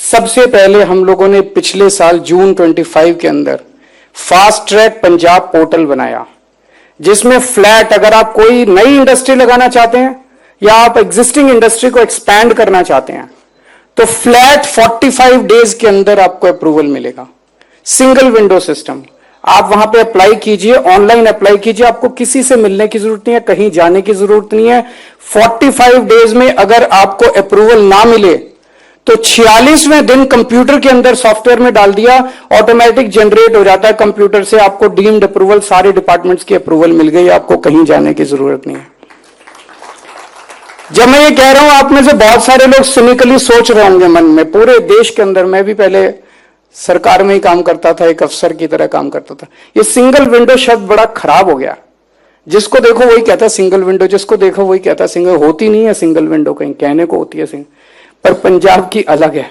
सबसे पहले हम लोगों ने पिछले साल जून 25 के अंदर फास्ट ट्रैक पंजाब पोर्टल बनाया, जिसमें फ्लैट अगर आप कोई नई इंडस्ट्री लगाना चाहते हैं या आप एग्जिस्टिंग इंडस्ट्री को एक्सपैंड करना चाहते हैं तो फ्लैट 45 डेज के अंदर आपको अप्रूवल मिलेगा। सिंगल विंडो सिस्टम, आप वहां पे अप्लाई कीजिए, ऑनलाइन अप्लाई कीजिए, आपको किसी से मिलने की जरूरत नहीं है, कहीं जाने की जरूरत नहीं है। 45 डेज में अगर आपको अप्रूवल ना मिले तो 46वें दिन कंप्यूटर के अंदर सॉफ्टवेयर में डाल दिया, ऑटोमेटिक जनरेट हो जाता है कंप्यूटर से, आपको डीम्ड अप्रूवल, सारे डिपार्टमेंट्स की अप्रूवल मिल गई, आपको कहीं जाने की जरूरत नहीं है। जब मैं ये कह रहा हूं, आप में से बहुत सारे लोग सिनिकली सोच रहे होंगे मन में, पूरे देश के अंदर, मैं भी पहले सरकार में ही काम करता था, एक अफसर की तरह काम करता था, ये सिंगल विंडो शब्द बड़ा खराब हो गया। जिसको देखो वही कहता सिंगल विंडो, जिसको देखो वही कहता सिंगल। होती नहीं है सिंगल विंडो, कहीं कहने को होती है सिंगल, पर पंजाब की अलग है।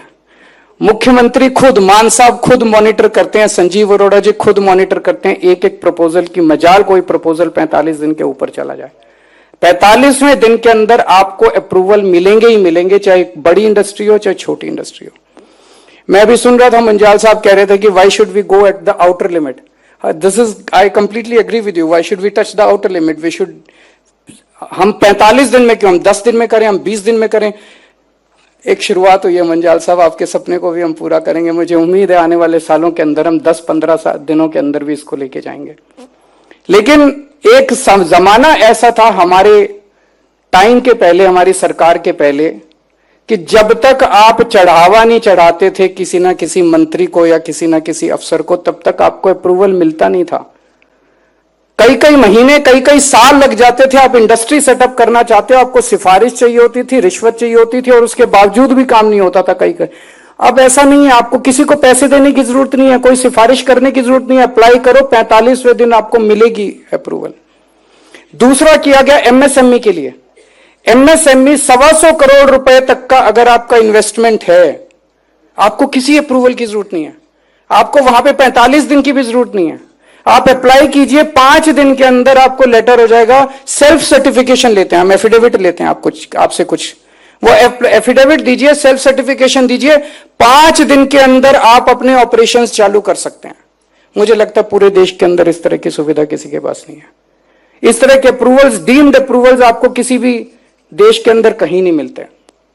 मुख्यमंत्री खुद, मान साहब खुद मॉनिटर करते हैं, संजीव अरोड़ा जी खुद मॉनिटर करते हैं एक एक प्रपोजल की। मजाल कोई प्रपोजल 45 दिन के ऊपर चला जाए, 45वें दिन के अंदर आपको अप्रूवल मिलेंगे ही मिलेंगे, चाहे बड़ी इंडस्ट्री हो चाहे छोटी इंडस्ट्री हो। मैं अभी सुन रहा था, मंजाल साहब कह रहे थे कि why should we go at the outer limit. This is, I completely agree with you, why should we touch the outer limit. We should, हम 45 दिन में क्यों, हम 10 दिन में करें, हम 20 दिन में करें। एक शुरुआत हुई है मंजाल साहब, आपके सपने को भी हम पूरा करेंगे। मुझे उम्मीद है आने वाले सालों के अंदर हम 10-15 दिनों के अंदर भी इसको लेके जाएंगे। लेकिन एक जमाना ऐसा था हमारे टाइम के पहले, हमारी सरकार के पहले, कि जब तक आप चढ़ावा नहीं चढ़ाते थे किसी ना किसी मंत्री को या किसी ना किसी अफसर को, तब तक आपको अप्रूवल मिलता नहीं था। कई कई महीने, कई कई साल लग जाते थे। आप इंडस्ट्री सेटअप करना चाहते हो, आपको सिफारिश चाहिए होती थी, रिश्वत चाहिए होती थी, और उसके बावजूद भी काम नहीं होता था कई कई। अब ऐसा नहीं है, आपको किसी को पैसे देने की जरूरत नहीं है, कोई सिफारिश करने की जरूरत नहीं है, अप्लाई करो, 45वें दिन आपको मिलेगी अप्रूवल। दूसरा किया गया एमएसएमई के लिए। एमएसएमई 125 करोड़ रुपए तक का अगर आपका इन्वेस्टमेंट है, आपको किसी अप्रूवल की जरूरत नहीं है, आपको वहां पे 45 दिन की भी जरूरत नहीं है। आप अप्लाई कीजिए, 5 दिन के अंदर आपको लेटर हो जाएगा। सेल्फ सर्टिफिकेशन लेते हैं हम, एफिडेविट लेते हैं आपसे कुछ, वो एफिडेविट दीजिए, सेल्फ सर्टिफिकेशन दीजिए, 5 दिन के अंदर आप अपने ऑपरेशंस चालू कर सकते हैं। मुझे लगता है पूरे देश के अंदर इस तरह की सुविधा किसी के पास नहीं है। इस तरह के अप्रूवल्स, डीम्ड अप्रूवल्स आपको किसी भी देश के अंदर कहीं नहीं मिलते।